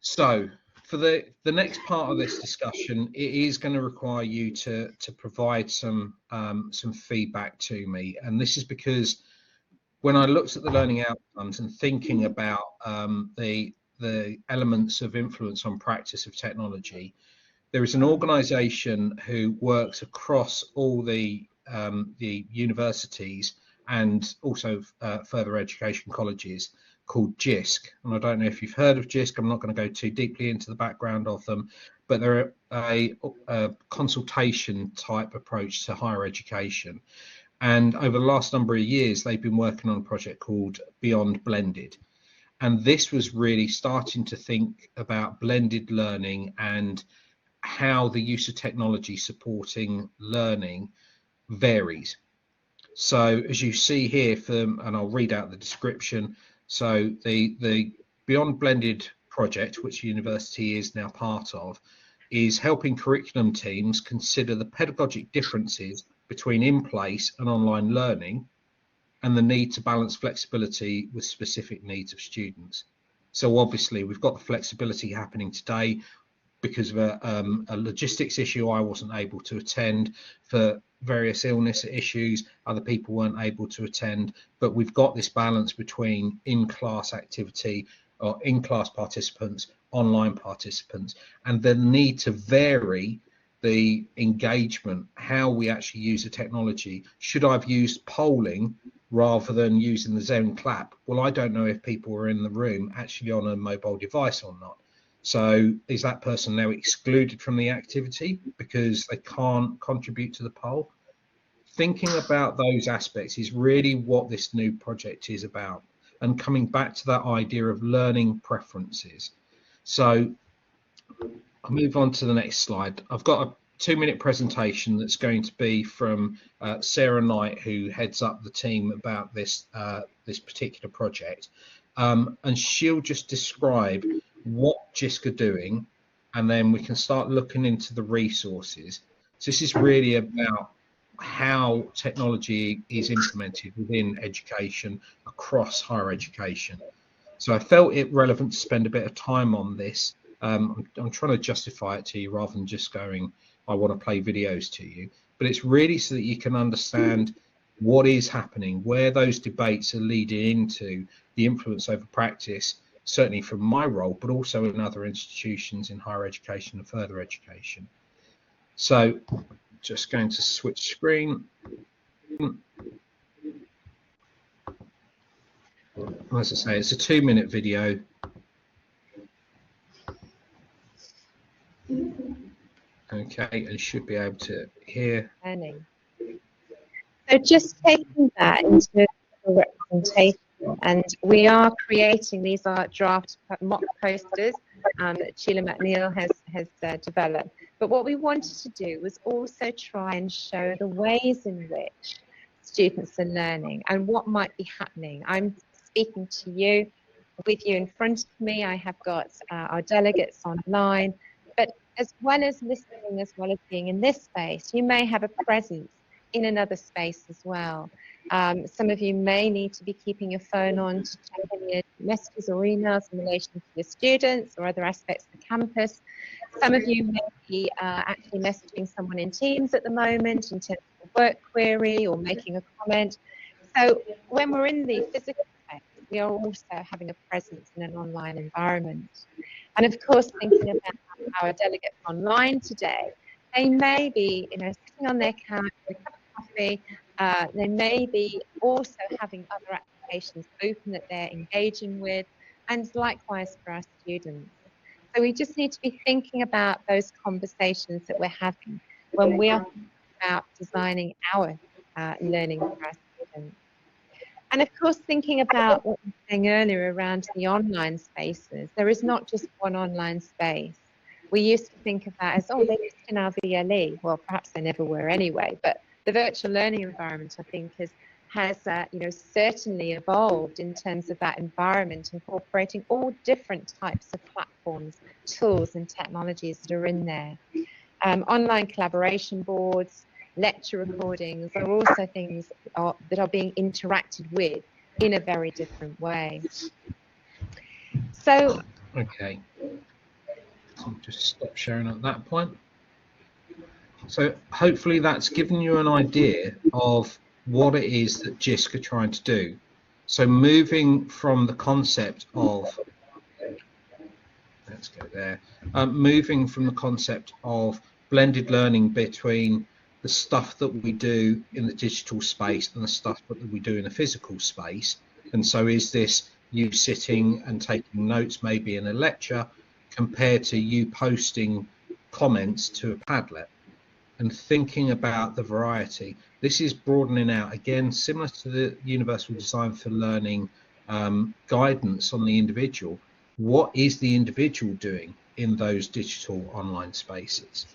So for the next part of this discussion, it is going to require you to provide some feedback to me, and this is because when I looked at the learning outcomes and thinking about the elements of influence on practice of technology, there is an organisation who works across all the universities and also further education colleges, called Jisc. And I don't know if you've heard of Jisc. I'm not going to go too deeply into the background of them, but they're a consultation type approach to higher education. And over the last number of years, they've been working on a project called Beyond Blended. And this was really starting to think about blended learning and how the use of technology supporting learning varies. So as you see here, and I'll read out the description. So the Beyond Blended project, which the university is now part of, is helping curriculum teams consider the pedagogic differences between in-place and online learning and the need to balance flexibility with specific needs of students. So obviously we've got the flexibility happening today because of a logistics issue. I wasn't able to attend for various illness issues. Other people weren't able to attend, but we've got this balance between in-class activity or in-class participants, online participants, and the need to vary the engagement, how we actually use the technology. Should I have used polling rather than using the Zen clap? Well, I don't know if people were in the room actually on a mobile device or not. So is that person now excluded from the activity because they can't contribute to the poll? Thinking about those aspects is really what this new project is about, and coming back to that idea of learning preferences. So I'll move on to the next slide. I've got a 2-minute presentation that's going to be from Sarah Knight, who heads up the team about this this particular project, and she'll just describe what Jisc are doing, and then we can start looking into the resources. So this is really about how technology is implemented within education across higher education. So I felt it relevant to spend a bit of time on this. I'm trying to justify it to you rather than just going, I want to play videos to you, but it's really so that you can understand what is happening, where those debates are leading into the influence over practice, certainly from my role, but also in other institutions in higher education and further education. So just going to switch screen. As I say, it's a 2-minute video. Okay, and should be able to hear. So just taking that into representation, and we are creating, these are draft mock posters that Sheila McNeil has developed. But what we wanted to do was also try and show the ways in which students are learning and what might be happening. I'm speaking to you, with you in front of me. I have got our delegates online, but as well as listening, as well as being in this space, you may have a presence in another space as well. Some of you may need to be keeping your phone on to check any messages or emails in relation to your students or other aspects of the campus. Some of you may be actually messaging someone in Teams at the moment in terms of a work query or making a comment. So when we're in the physical space, we are also having a presence in an online environment. And of course, thinking about our delegates online today, they may be, sitting on their couch with a cup of coffee. They may be also having other applications open that they're engaging with, and likewise for our students. So we just need to be thinking about those conversations that we're having when we are thinking about designing our learning for our students. And of course, thinking about what we were saying earlier around the online spaces, there is not just one online space. We used to think of that as, oh, they're just in our VLE. Well, perhaps they never were anyway, but the virtual learning environment, I think, has certainly evolved in terms of that environment, incorporating all different types of platforms, tools and technologies that are in there. Online collaboration boards, lecture recordings are also things that are being interacted with in a very different way. So, okay. So just stop sharing at that point. So hopefully that's given you an idea of what it is that Jisc are trying to do. So moving from the concept of, let's go there, moving from the concept of blended learning between the stuff that we do in the digital space and the stuff that we do in the physical space. And so is this you sitting and taking notes maybe in a lecture compared to you posting comments to a Padlet? And thinking about the variety. This is broadening out, again, similar to the Universal Design for Learning guidance on the individual. What is the individual doing in those digital online spaces?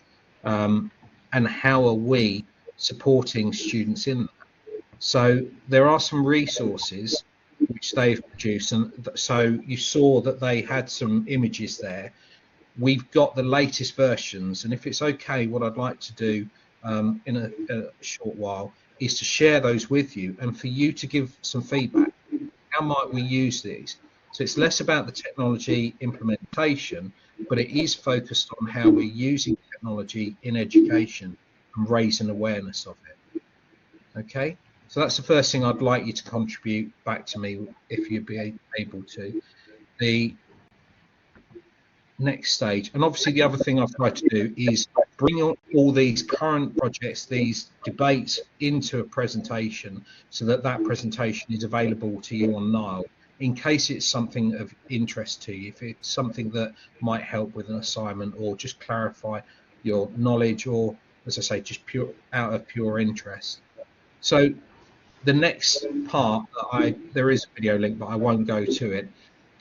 And how are we supporting students in that? So there are some resources which they've produced. And so you saw that they had some images there. We've got the latest versions, and if it's okay, what I'd like to do in a short while is to share those with you and for you to give some feedback. How might we use these? So it's less about the technology implementation, but it is focused on how we're using technology in education and raising awareness of it. Okay, so that's the first thing I'd like you to contribute back to me, if you'd be able to. The next stage, and obviously the other thing I've tried to do is bring all these current projects, these debates, into a presentation so that that presentation is available to you on Nile in case it's something of interest to you, if it's something that might help with an assignment or just clarify your knowledge, or as I say, just out of pure interest. So the next part that there is a video link, but I won't go to it,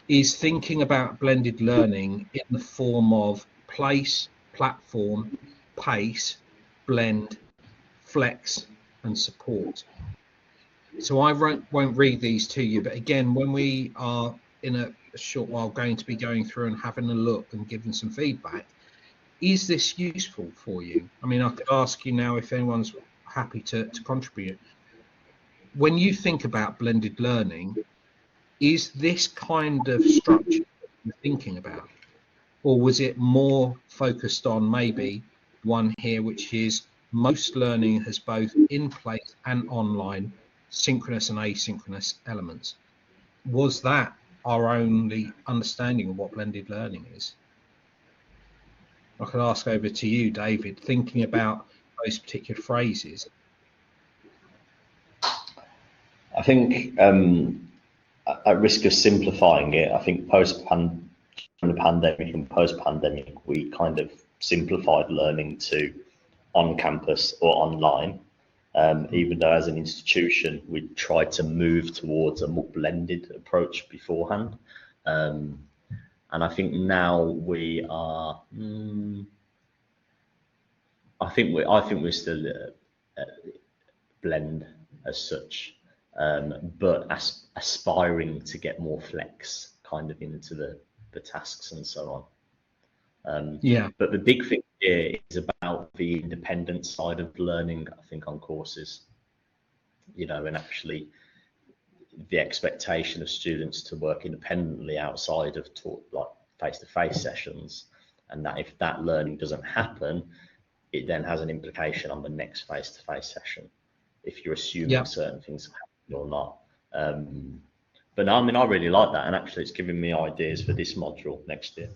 is thinking about blended learning in the form of place, platform, pace, blend, flex, and support. So I won't read these to you, but again, when we are in a short while going to be going through and having a look and giving some feedback, is this useful for you? I mean, I could ask you now if anyone's happy to contribute. When you think about blended learning, is this kind of structure you're thinking about, or was it more focused on maybe one here, which is most learning has both in place and online, synchronous and asynchronous elements? Was that our only understanding of what blended learning is? I could ask over to you, David, thinking about those particular phrases. I think at risk of simplifying it, I think during the pandemic and post-pandemic, we kind of simplified learning to on campus or online, even though as an institution, we tried to move towards a more blended approach beforehand. And I think now we are, I think we're still blend as such. But aspiring to get more flex kind of into the tasks and so on. Yeah. But the big thing here is about the independent side of learning, I think, on courses, you know, and actually the expectation of students to work independently outside of like face-to-face sessions, and that if that learning doesn't happen, it then has an implication on the next face-to-face session, if you're assuming certain things happen or not. But no, I mean, I really like that, and actually it's giving me ideas for this module next year.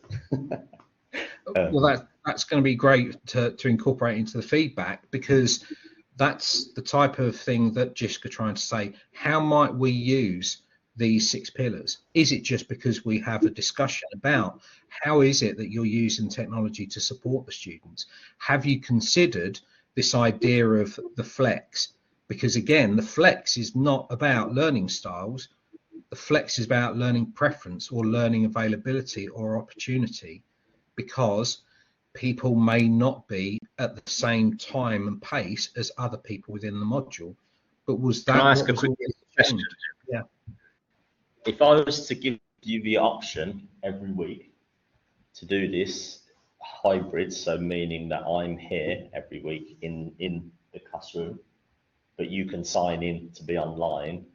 Well, that's going to be great to incorporate into the feedback, because that's the type of thing that Jisc are trying to say. How might we use these 6 pillars? Is it just because we have a discussion about how is it that you're using technology to support the students? Have you considered this idea of the flex? Because again, the flex is not about learning styles. The flex is about learning preference or learning availability or opportunity, because people may not be at the same time and pace as other people within the module. But was that? Can I ask a quick question? Yeah. If I was to give you the option every week to do this hybrid, so meaning that I'm here every week in the classroom, but you can sign in to be online,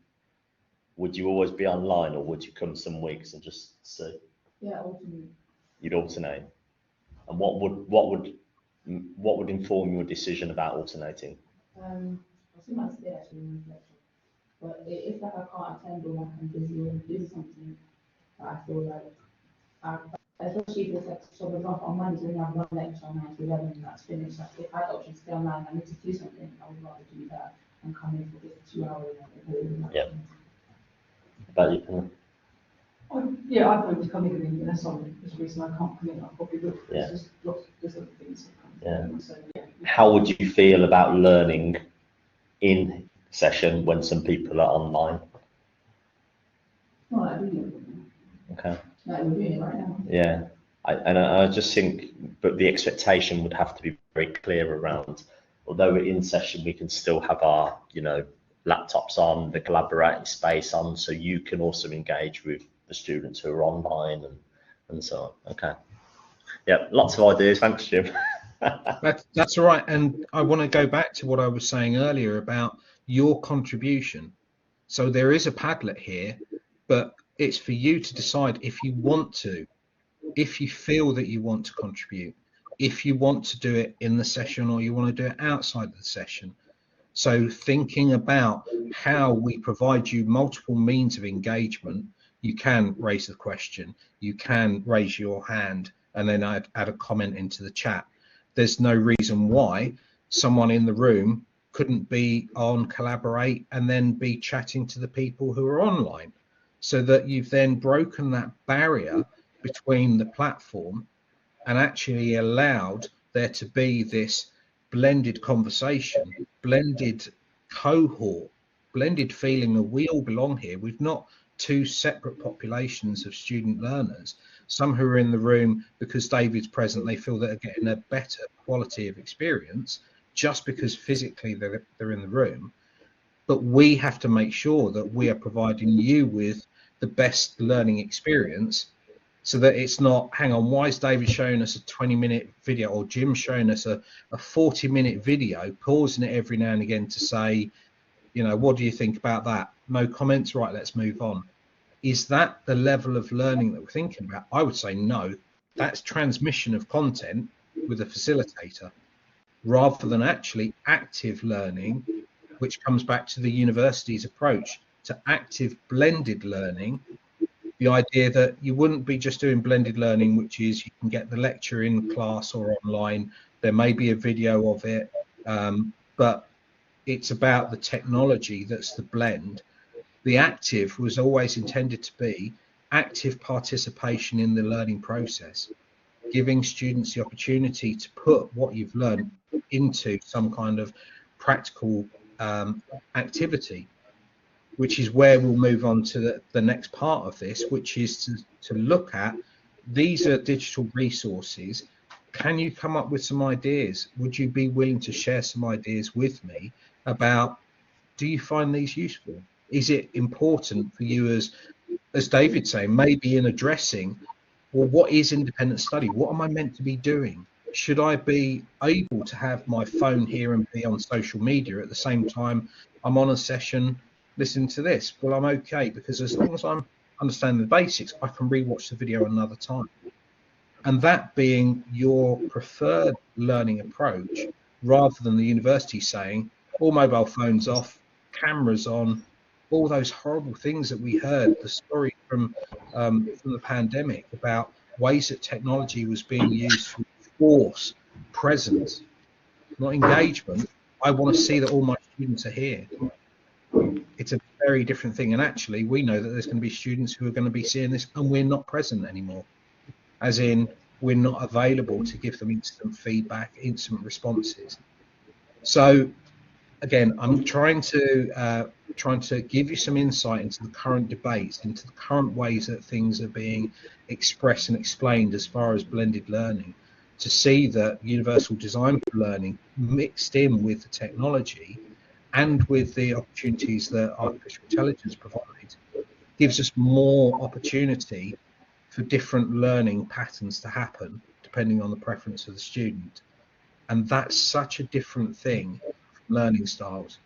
would you always be online, or would you come some weeks and just see? Yeah, alternate. You'd alternate. And what would inform your decision about alternating? I think that's it actually in reflection. But if like I can't attend or like I'm busy or do something that I feel like, especially if it's like, so for example, on Mondays when you have one lecture 9 to 11 and that's finished, like if I had the option to stay online, I need to do something, I would rather do that and come in for this 2 hours. Yeah. But you can. Yeah, I'd probably come in unless there's a reason I can't come in, I probably would. Yeah. There's just there's other things. Yeah. So, yeah. How would you feel about learning in session when some people are online? Well, I do. Okay. Like we're doing it right now. Yeah. I just think, but the expectation would have to be very clear around, although we're in session, we can still have our, laptops on, the collaborating space on, so you can also engage with the students who are online and so on. Okay. Yeah, lots of ideas. Thanks, Jim. That's all right. And I want to go back to what I was saying earlier about your contribution. So there is a Padlet here, but it's for you to decide if you want to, if you feel that you want to contribute, if you want to do it in the session or you want to do it outside the session. So thinking about how we provide you multiple means of engagement, you can raise the question, you can raise your hand and then add a comment into the chat. There's no reason why someone in the room couldn't be on Collaborate and then be chatting to the people who are online, so that you've then broken that barrier between the platform and actually allowed there to be this blended conversation, blended cohort, blended feeling that we all belong here. We've not two separate populations of student learners. Some who are in the room because David's present, they feel that they're getting a better quality of experience just because physically they're in the room. But we have to make sure that we are providing you with the best learning experience, so that it's not, hang on, why is David showing us a 20-minute video or Jim showing us a 40-minute video, pausing it every now and again to say, what do you think about that? No comments, right, let's move on. Is that the level of learning that we're thinking about? I would say no. That's transmission of content with a facilitator rather than actually active learning, which comes back to the university's approach to active blended learning. The idea that you wouldn't be just doing blended learning, which is you can get the lecture in class or online, there may be a video of it, but it's about the technology that's the blend. The active was always intended to be active participation in the learning process, giving students the opportunity to put what you've learned into some kind of practical activity, which is where we'll move on to the next part of this, which is to look at, these are digital resources. Can you come up with some ideas? Would you be willing to share some ideas with me about, do you find these useful? Is it important for you, as David's saying, maybe in addressing, well, what is independent study? What am I meant to be doing? Should I be able to have my phone here and be on social media at the same time I'm on a session listening to this? Well, I'm okay, because as long as I'm understanding the basics, I can rewatch the video another time. And that being your preferred learning approach, rather than the university saying all mobile phones off, cameras on, all those horrible things that we heard, the story from the pandemic about ways that technology was being used to force presence, not engagement. I want to see that all my students are here. It's a very different thing. And actually, we know that there's going to be students who are going to be seeing this and we're not present anymore. As in, we're not available to give them instant feedback, instant responses. So again, I'm trying to give you some insight into the current debates, into the current ways that things are being expressed and explained as far as blended learning, to see that universal design for learning mixed in with the technology and with the opportunities that artificial intelligence provides gives us more opportunity for different learning patterns to happen depending on the preference of the student. And that's such a different thing from learning styles.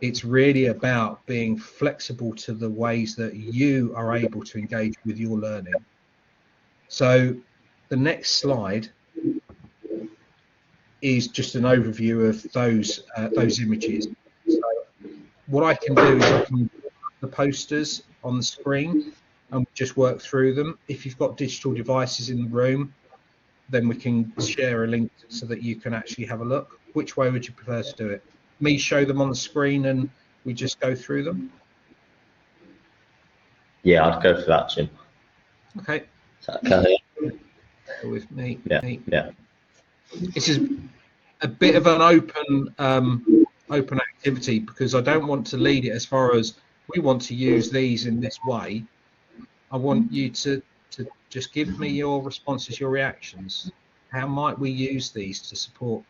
It's really about being flexible to the ways that you are able to engage with your learning. So the next slide is just an overview of those images. So what I can do is I can put the posters on the screen and just work through them. If you've got digital devices in the room, then we can share a link so that you can actually have a look. Which way would you prefer to do it? Me show them on the screen and we just go through them? Yeah, I'd go for that, Jim. Okay. Okay. With me. Yeah. This is a bit of an open activity, because I don't want to lead it as far as we want to use these in this way. I want you to just give me your responses, your reactions. How might we use these to support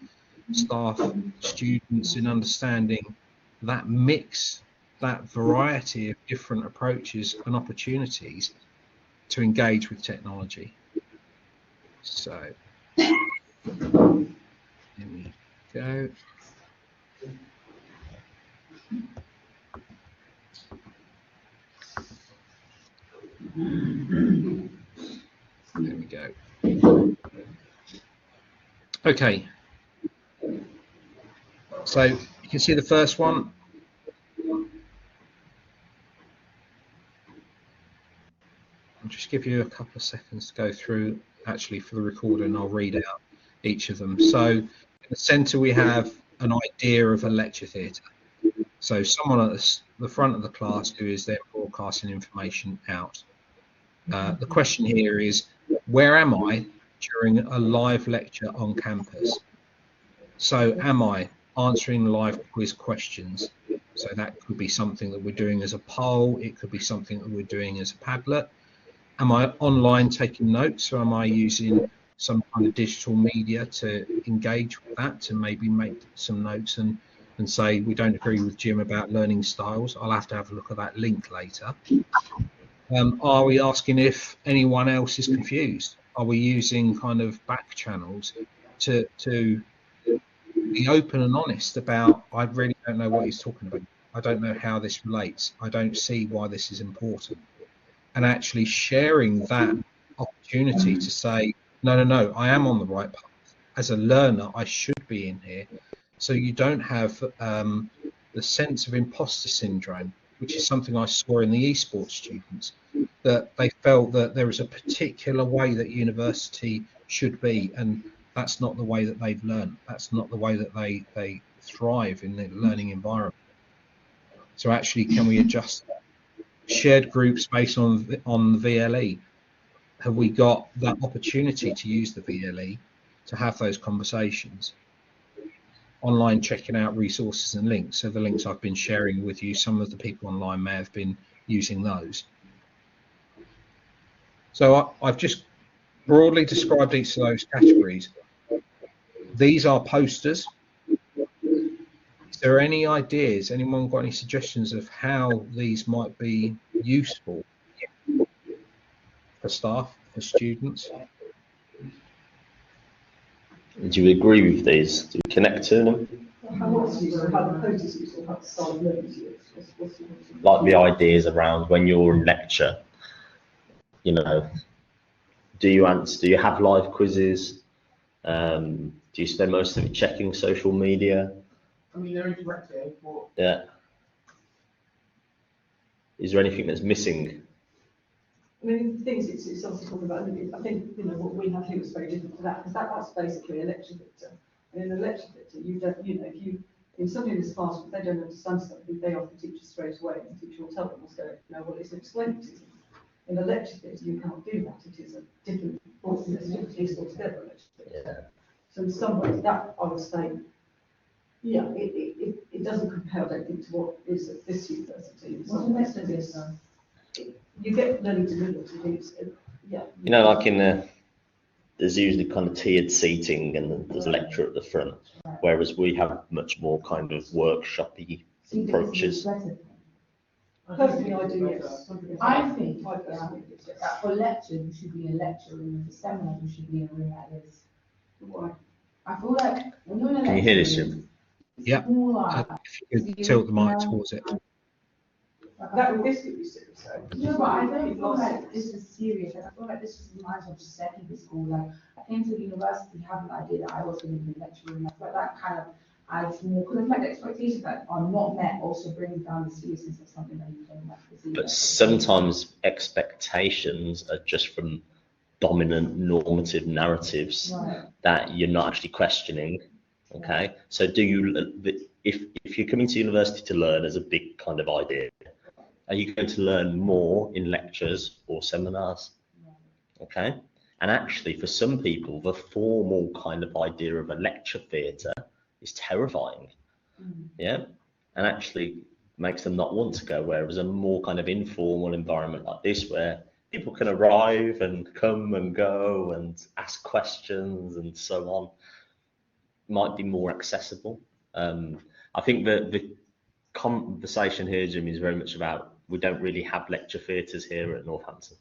staff, students in understanding that mix, that variety of different approaches and opportunities to engage with technology? So here we go. There we go. Okay. So you can see the first one. I'll just give you a couple of seconds to go through actually for the recording, and I'll read out each of them. So in the center we have an idea of a lecture theatre. So someone at the front of the class who is then broadcasting information out. The question here is, where am I during a live lecture on campus? So am I answering live quiz questions? So that could be something that we're doing as a poll. It could be something that we're doing as a Padlet. Am I online taking notes, or am I using some kind of digital media to engage with that, to maybe make some notes and say, we don't agree with Jim about learning styles. I'll have to have a look at that link later. Are we asking if anyone else is confused? Are we using kind of back channels to be open and honest about, I really don't know what he's talking about. I don't know how this relates. I don't see why this is important. And actually sharing that opportunity to say, no, I am on the right path. As a learner, I should be in here. So you don't have the sense of imposter syndrome, which is something I saw in the esports students, that they felt that there was a particular way that university should be, and that's not the way that they've learned. That's not the way that they thrive in the learning environment. So actually, can we adjust that? Shared groups based on the VLE. Have we got that opportunity to use the VLE to have those conversations? Online checking out resources and links. So the links I've been sharing with you, some of the people online may have been using those. So I've just broadly described each of those categories. These are posters. Is there any ideas? Anyone got any suggestions of how these might be useful for staff, for students? Do you agree with these? Do you connect to them? Like the ideas around when you're in lecture, you know, do you have live quizzes? Do you spend most of it checking social media? I mean, they're interactive, but... Yeah. Is there anything that's missing? I mean, the thing is, it's obviously talking about, I think, you know, what we have here is very different to that, because that's basically a lecture dictator. And in a lecture dictator, you don't, you know, if you, in somebody in this class, if they don't understand something, they often teach you straight away, and the teacher will tell them, what's going on, well, it's explained to you. In a lecture theatre, you can't do that. It is a different piece altogether, a lecture theatre. Yeah. So in some ways, that, I would say, yeah, it doesn't compare, I don't think, to what is at this university. What's the next of this? You get learning disability, yeah. You know, like in there's usually kind of tiered seating and there's a lecturer at the front, whereas we have much more kind of workshop-y approaches. Personally, I do, yes. I think that for lecture, you should be in a lecture room. For seminar, you should be in a room like this. Why? I feel like when you're in a lecture Can you hear this, room, Jim? Yeah. it's more like If you could tilt the mic towards it. That would this could be serious, so. No, but I don't feel like this is serious, and I feel like this reminds me of secondary school. Like, I came to university having the idea that I was going to be a lecturer, and I felt that kind of adds more, because in fact the expectations that are not met also brings down the seriousness of something that you don't like to see. But sometimes expectations are just from dominant normative narratives that you're not actually questioning. Okay, so do you, if you're coming to university to learn as a big kind of idea, are you going to learn more in lectures or seminars? Okay, and actually for some people the formal kind of idea of a lecture theatre is terrifying. Yeah, and actually makes them not want to go, whereas a more kind of informal environment like this, where people can arrive and come and go and ask questions and so on, might be more accessible. I think that the conversation here, Jim, is very much about, we don't really have lecture theatres here at Northampton.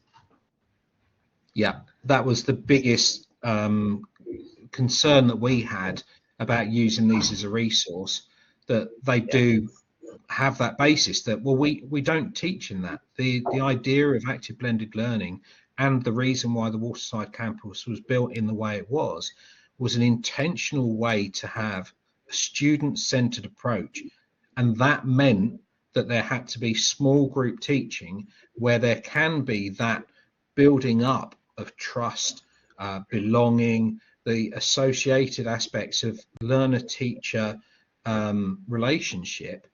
Yeah, that was the biggest concern that we had about using these as a resource, that they do have that basis that, well, we don't teach in that. The idea of active blended learning and the reason why the Waterside campus was built in the way it was an intentional way to have a student-centered approach, and that meant that there had to be small group teaching where there can be that building up of trust, belonging, the associated aspects of learner-teacher relationship,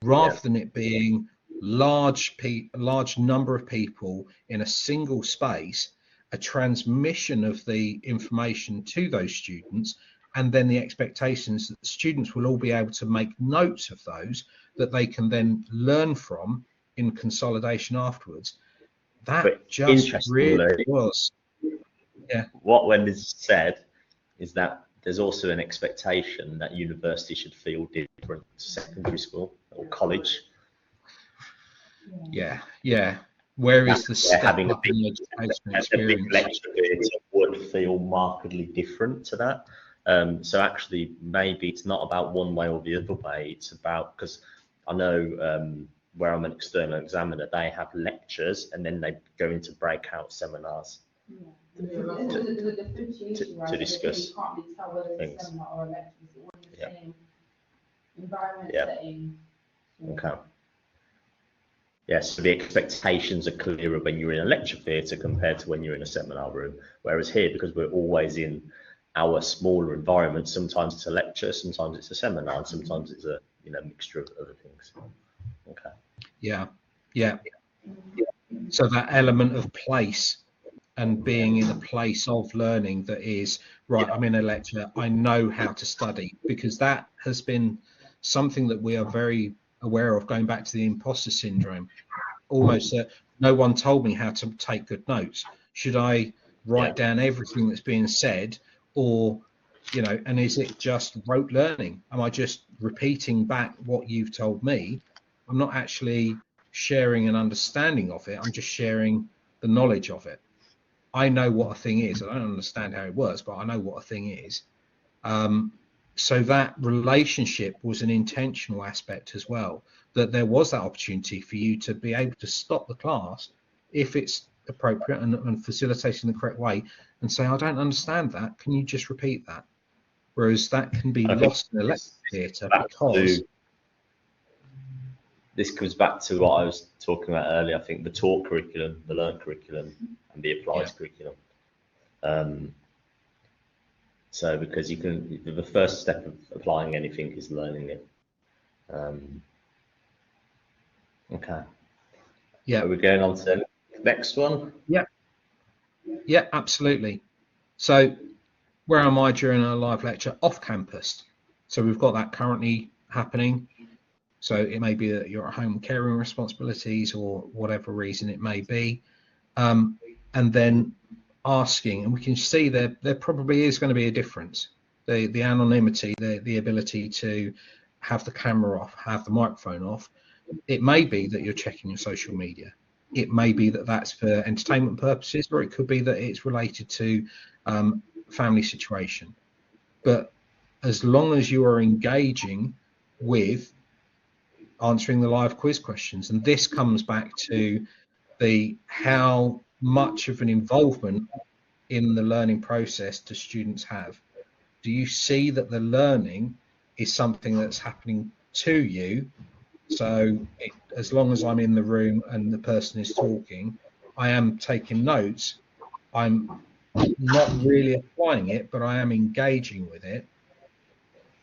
rather than it being large number of people in a single space, a transmission of the information to those students, and then the expectations that the students will all be able to make notes of those that they can then learn from in consolidation afterwards. That But just really was. Yeah. What Wendy's said is that there's also an expectation that university should feel different to secondary school or college. Yeah. Where is the step having up in the education experience? A big lecture theatre would feel markedly different to that. So actually, maybe it's not about one way or the other way. It's about, because I know where I'm an external examiner, they have lectures and then they go into breakout seminars to discuss you can't really tell whether it's a seminar or a lecture. It's all in the same environment setting. Okay. Yes, so the expectations are clearer when you're in a lecture theatre compared to when you're in a seminar room. Whereas here, because we're always in our smaller environment, sometimes it's a lecture, sometimes it's a seminar, and sometimes it's a mixture of other things. Okay. Yeah. So that element of place and being in a place of learning that is, right, I'm in a lecture, I know how to study, because that has been something that we are very aware of, going back to the imposter syndrome, almost that no one told me how to take good notes. Should I write down everything that's being said, or and is it just rote learning? Am I just repeating back what you've told me? I'm not actually sharing an understanding of it, I'm just sharing the knowledge of it. I know what a thing is. I don't understand how it works, but I know what a thing is. So that relationship was an intentional aspect as well, that there was that opportunity for you to be able to stop the class if it's appropriate and facilitated in the correct way, and say, I don't understand that, can you just repeat that? Whereas that can be lost in the lecture theatre, because this comes back to what I was talking about earlier. I think the taught curriculum, the learned curriculum, and the applied curriculum. So because the first step of applying anything is learning it. Okay. Yeah. Are we going on to the next one? Yeah, absolutely. So where am I during a live lecture? Off campus. So we've got that currently happening. So it may be that you're at home caring responsibilities or whatever reason it may be. And then asking, and we can see there probably is going to be a difference. The anonymity, the ability to have the camera off, have the microphone off. It may be that you're checking your social media. It may be that that's for entertainment purposes, or it could be that it's related to family situation. But as long as you are engaging with answering the live quiz questions. And this comes back to how much of an involvement in the learning process do students have? Do you see that the learning is something that's happening to you? So as long as I'm in the room and the person is talking, I am taking notes. I'm not really applying it, but I am engaging with it.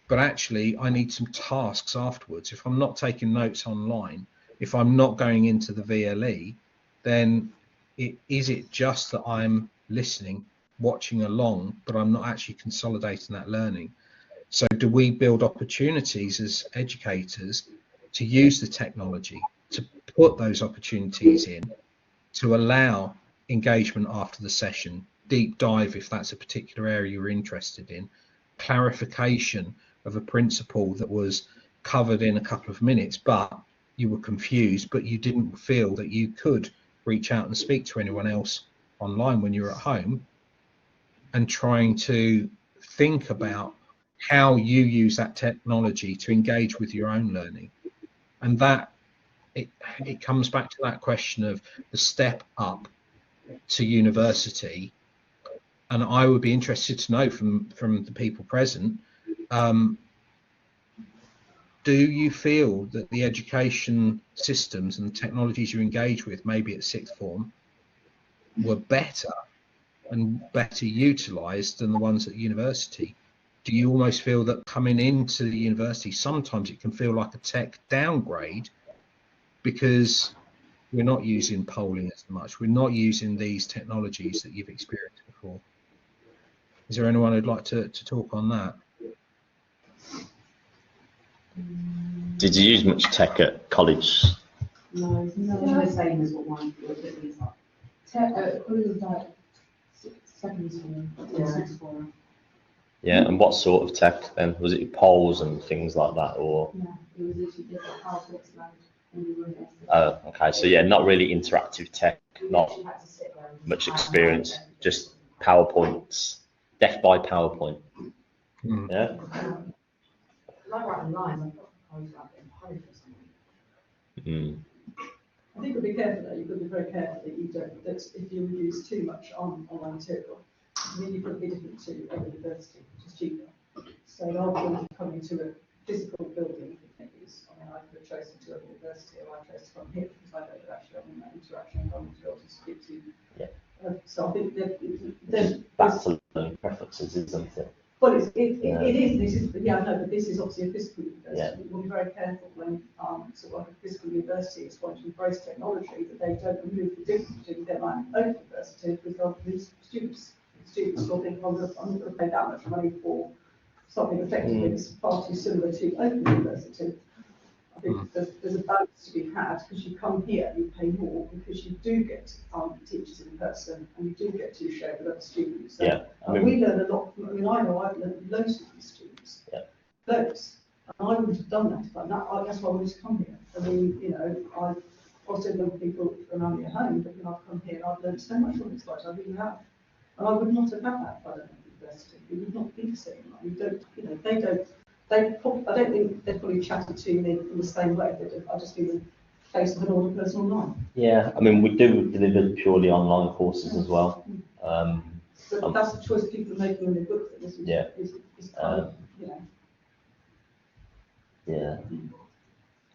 But actually, I need some tasks afterwards. If I'm not taking notes online, if I'm not going into the VLE, then is it just that I'm listening, watching along, but I'm not actually consolidating that learning? So do we build opportunities as educators to use the technology, to put those opportunities in, to allow engagement after the session, deep dive if that's a particular area you're interested in, clarification of a principle that was covered in a couple of minutes, but you were confused, but you didn't feel that you could reach out and speak to anyone else online when you're at home, and trying to think about how you use that technology to engage with your own learning. And that it comes back to that question of the step up to university. And I would be interested to know from the people present, do you feel that the education systems and the technologies you engage with, maybe at sixth form, were better and better utilised than the ones at university? Do you almost feel that coming into the university, sometimes it can feel like a tech downgrade because we're not using polling as much, we're not using these technologies that you've experienced before? Is there anyone who'd like to talk on that? Did you use much tech at college? No, it's the same as what mine was. Tech, college was like secondary school, sixth form. Yeah, and what sort of tech then? Was it polls and things like that, or? No, it was literally just a house next to and we were there. Oh, okay. So yeah, not really interactive tech, not much experience, just PowerPoints, death by PowerPoint. Mm. Yeah. Like writing lines, I was like getting punished or something. Mm. I think you've got to be careful though, you've got to be very careful that you don't, that if you use too much on online material, I mean, you've got to be different to a university, which is cheaper. So rather than coming to a physical building, I mean, I could have chosen to a university, or I chose to come here because I know that actually I'm in that interaction and I'm able to speak to. Yeah. So I think there's Back to learning preferences, isn't it? well, it is. This is, yeah, no, but this is obviously a physical university. Yeah. We'll be very careful when sort of like a physical university is going to embrace technology, that they don't remove the difference between them and open university, because these students will think, I'm not going to pay that much money for something effectively that's far too similar to open university. I think there's a balance to be had, because you come here, you pay more, because you do get teachers in person, and you do get to share with other students. So, Yeah, I mean, we learn a lot. I mean, I know I've learned loads from these students. Yeah. Loads. And I wouldn't have done that if I, that's why I wanted to come here. I mean, you know, I've also known people around me at home, but when I've come here, I've learned so much from these guys. I really have. And I would not have had that if I don't have university. It would not be the same. We don't, you know, they don't. I don't think they've probably chatted to me in the same way. I just been the face of an older person online. Yeah, I mean, we do deliver purely online courses as well. But that's the choice people are making in their book. That this is kind of, you know. Yeah.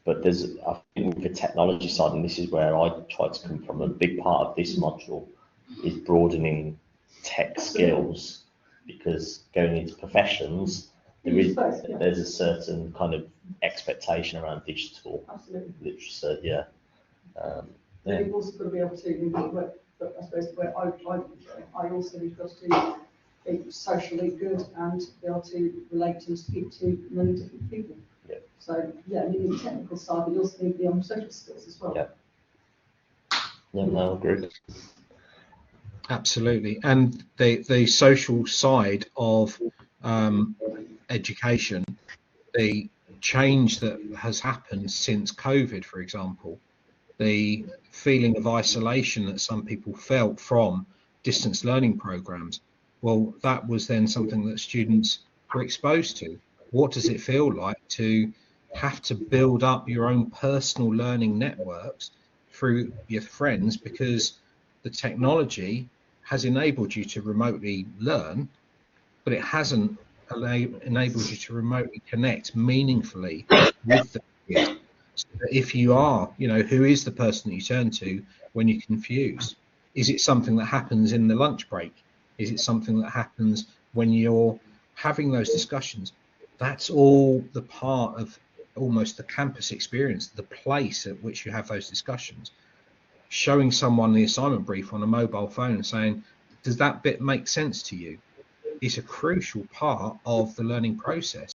But there's, I think with the technology side, and this is where I try to come from, a big part of this module is broadening tech skills, because going into professions, there's a certain kind of expectation around digital literacy. Yeah. Yeah. You've also got to be able to, but I suppose where I also have got to be socially good and be able to relate and speak to many different people. Yeah. So yeah, you need the technical side, but you also need the social skills as well. Yeah. Yeah, no, I agree. Absolutely. And the social side of education, the change that has happened since COVID, for example, the feeling of isolation that some people felt from distance learning programs, well, that was then something that students were exposed to. What does it feel like to have to build up your own personal learning networks through your friends, because the technology has enabled you to remotely learn, but it hasn't enabled you to remotely connect meaningfully with the kids. So that if you are, who is the person that you turn to when you're confused? Is it something that happens in the lunch break? Is it something that happens when you're having those discussions? That's all the part of almost the campus experience, the place at which you have those discussions. Showing someone the assignment brief on a mobile phone and saying, does that bit make sense to you? Is a crucial part of the learning process,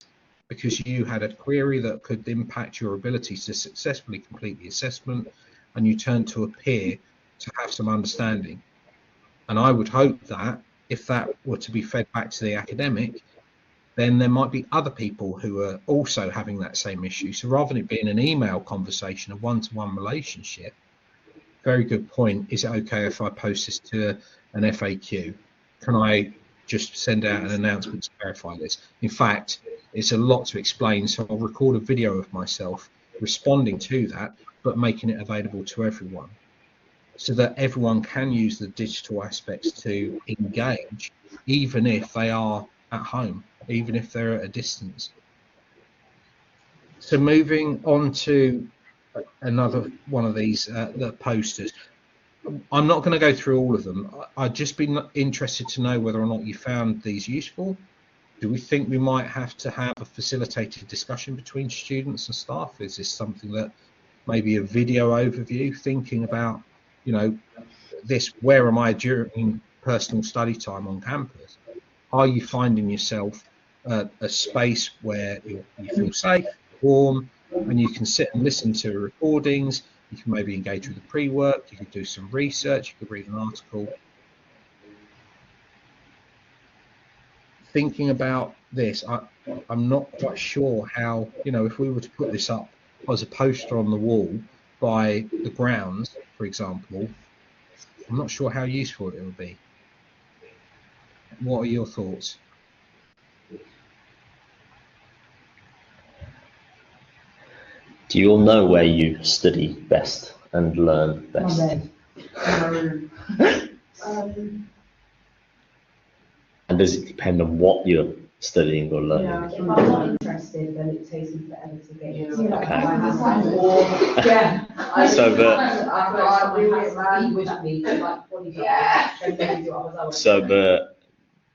because you had a query that could impact your ability to successfully complete the assessment, and you turned to a peer to have some understanding. And I would hope that if that were to be fed back to the academic, then there might be other people who are also having that same issue. So rather than it being an email conversation, a one-to-one relationship, very good point. Is it okay if I post this to an FAQ? Can I just send out an announcement to clarify this? In fact, it's a lot to explain, so I'll record a video of myself responding to that, but making it available to everyone, so that everyone can use the digital aspects to engage, even if they are at home, even if they're at a distance. So moving on to another one of these the posters. I'm not going to go through all of them. I'd just be interested to know whether or not you found these useful. Do we think we might have to have a facilitated discussion between students and staff? Is this something that maybe a video overview, thinking about, this, where am I during personal study time on campus? Are you finding yourself a space where you feel safe, warm, and you can sit and listen to recordings? You can maybe engage with the pre-work, you could do some research, you could read an article. Thinking about this, I'm not quite sure how, if we were to put this up as a poster on the wall by the grounds, for example, I'm not sure how useful it would be. What are your thoughts? Do you all know where you study best and learn best? And does it depend on what you're studying or learning? Yeah, if I'm not interested, then it takes me forever to get into Okay. But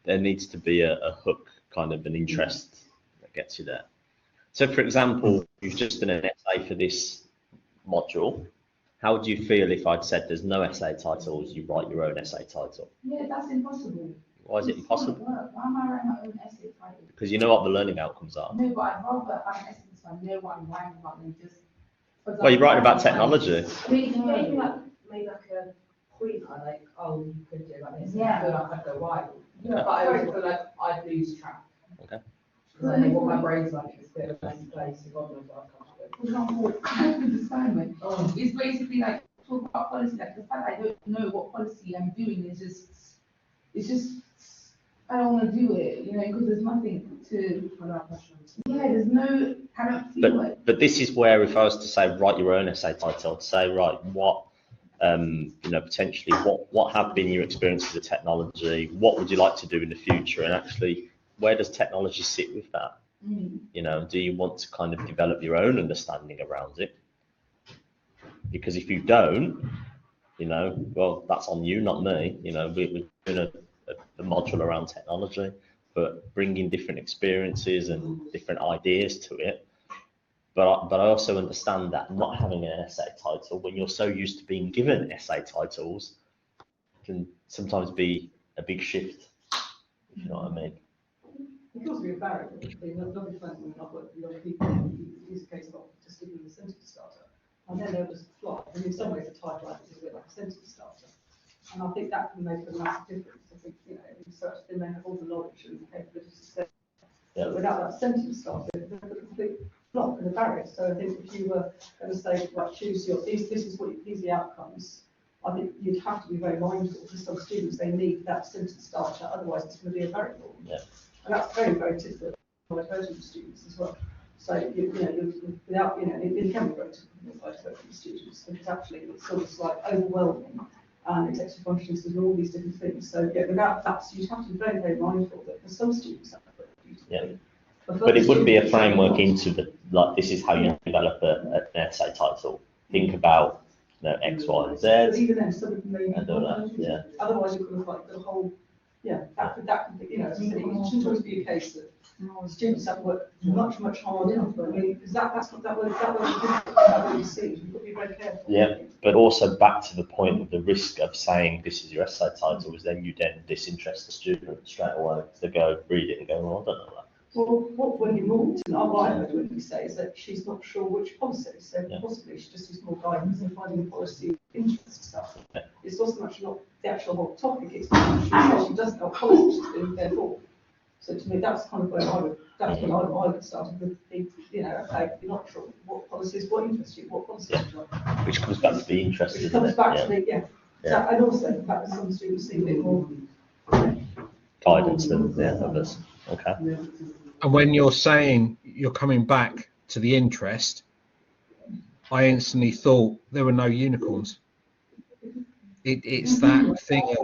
there needs to be a hook, kind of an interest that gets you there. So for example, you've just done an essay for this module. How would you feel if I'd said there's no essay titles, you write your own essay title? Yeah, that's impossible. Why is it impossible? Why am I writing my own essay title? Because you know what the learning outcomes are. No, but I'd rather have an essay so I know what I'm writing about than just... Well, you're writing about technology. I mean, if you gave me maybe like a pointer, like, oh, you could do it like this, I feel like I'd go wild. Yeah, but I also feel like I'd lose track. Okay. Because I know what my brain's like, it's a bit of a messy place, so God knows what I've come up with. For example, open assignment is basically like talk about policy, like the fact I don't know what policy I'm doing is just I don't want to do it, because there's nothing to. Yeah, there's no. I don't feel it. But this is where, if I was to say write your own essay title, I'd say right, what potentially what have been your experiences of technology? What would you like to do in the future? And actually, where does technology sit with that? Do you want to kind of develop your own understanding around it? Because if you don't, well, that's on you, not me. We're doing a module around technology, but bringing different experiences and different ideas to it. But I also understand that not having an essay title, when you're so used to being given essay titles, can sometimes be a big shift, if you know what I mean. It can also be a barrier. They'll be finding when I've worked with other people, use a case of just giving them a sentence starter, and then they'll just fly. And in some ways, the title like is a bit like a sentence starter. And I think that can make a massive difference. I think, research, then they have all the knowledge and capabilities to say. Yeah. But without that sentence starter, there's a complete block and a barrier. So I think if you were going to say, right, choose these are the outcomes, I think you'd have to be very mindful. For some students, they need that sentence starter, otherwise it's going to be a variable. Yeah. And that's very, very typical of version students as well. So without it can be great for the students because actually it's sort of like overwhelming and executive functions and all these different things. So yeah, without that, so you have to be very, very mindful that for some students that work beautifully. But it wouldn't be a framework into the, like, this is how you develop an essay title. Think about, X, Y, and Z. But even then, some of them may And all that, yeah. Otherwise, you could have like the whole, that could be, as I said, it shouldn't always be a case that students have to work much, much harder. I mean, because that's what that word you see. You've got to be very careful. Yeah, but also back to the point of the risk of saying this is your essay title, is then you disinterest the student straight away. They go read it and go, well, I don't know that. Well, what Wendy Morton, what I heard Wendy say is that she's not sure which policy, so possibly she just needs more guidance in finding a policy of interest stuff. Yeah. It's also much not the actual whole topic, it's she doesn't know what policy she's doing, therefore. So to me, that's kind of where I would start with, okay, you're not sure what policies, what interests you, what policies you like. Which comes back to the interest, Which comes back to the, So, and also the fact that some students see a bit more guidance than others. Okay. And when you're saying you're coming back to the interest, I instantly thought there were no unicorns. It's that thing of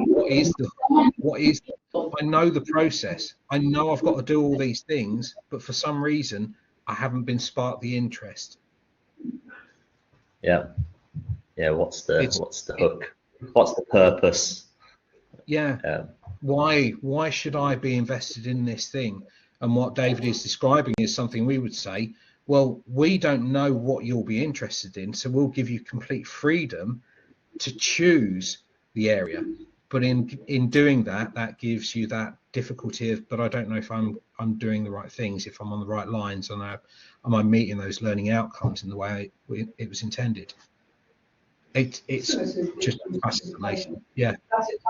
what is I know the process. I know I've got to do all these things, but for some reason I haven't been sparked the interest. Yeah. What's the hook? What's the purpose? Yeah. Why should I be invested in this thing? And what David is describing is something we would say, well, we don't know what you'll be interested in, so we'll give you complete freedom to choose the area. But in doing that, that gives you that difficulty of, but I don't know if I'm doing the right things, if I'm on the right lines, and am I meeting those learning outcomes in the way it was intended. It's just fascinating. Yeah. That's it.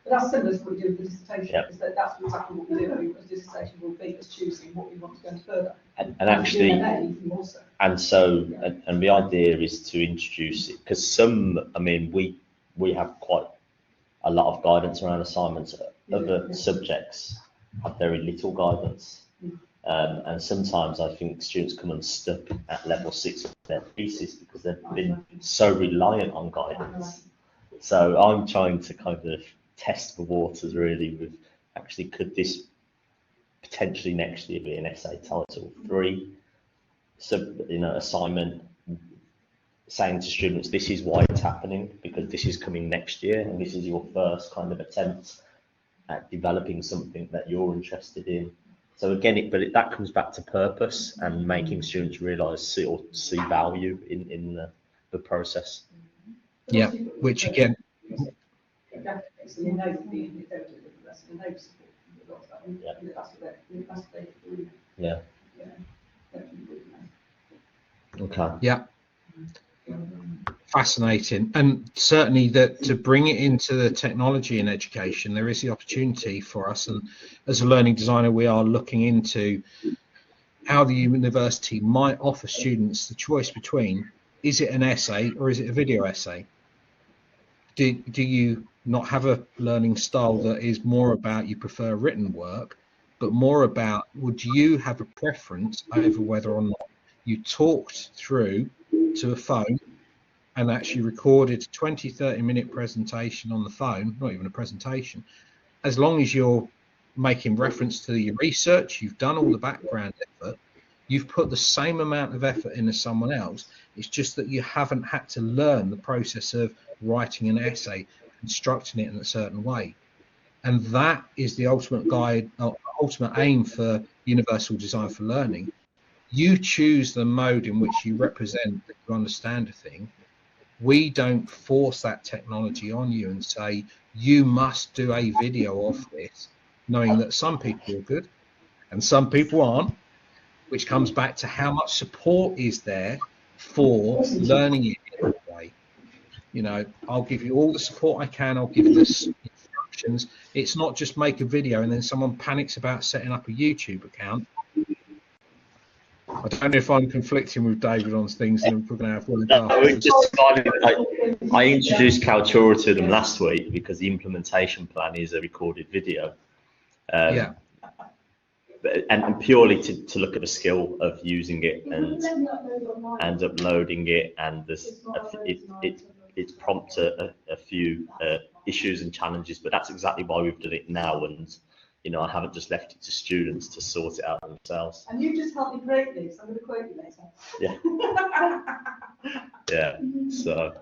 But that's similar to what we do with the dissertation, because that's exactly what we do. Because dissertation will be us choosing what we want to go further. And actually, and the idea is to introduce it, because we have quite a lot of guidance around assignments. Other subjects have very little guidance. And sometimes I think students come unstuck at level 6 of their thesis because they've been so reliant on guidance. So I'm trying to kind of test the waters really with, actually, could this potentially next year be an essay title 3 assignment, saying to students, this is why it's happening, because this is coming next year and this is your first kind of attempt at developing something that you're interested in. So again, that comes back to purpose and making students realise see value in the process. Yeah, which again. Yeah. Okay. Yeah. Fascinating, and certainly that to bring it into the technology in education, there is the opportunity for us, and as a learning designer we are looking into how the university might offer students the choice between, is it an essay or is it a video essay? Do you not have a learning style that is more about you prefer written work, but more about would you have a preference over whether or not you talked through to a phone and actually recorded a 20-30 minute presentation on the phone, not even a presentation, as long as you're making reference to your research, you've done all the background effort, you've put the same amount of effort in as someone else. It's just that you haven't had to learn the process of writing an essay, constructing it in a certain way. And that is the ultimate ultimate aim for universal design for learning. You choose the mode in which you represent that you understand a thing. We don't force that technology on you and say, you must do a video of this, knowing that some people are good and some people aren't, which comes back to how much support is there for learning it in a way. I'll give you all the support I can, I'll give you the instructions. It's not just make a video and then someone panics about setting up a YouTube account. I don't know if I'm conflicting with David on things, and we're going to have one. I introduced Kaltura to them last week because the implementation plan is a recorded video. and purely to look at the skill of using it and uploading it, and it's prompted a few issues and challenges, but that's exactly why we've done it now. And I haven't just left it to students to sort it out themselves. And you just helped me create this. I'm going to quote you later. Yeah. Yeah. So.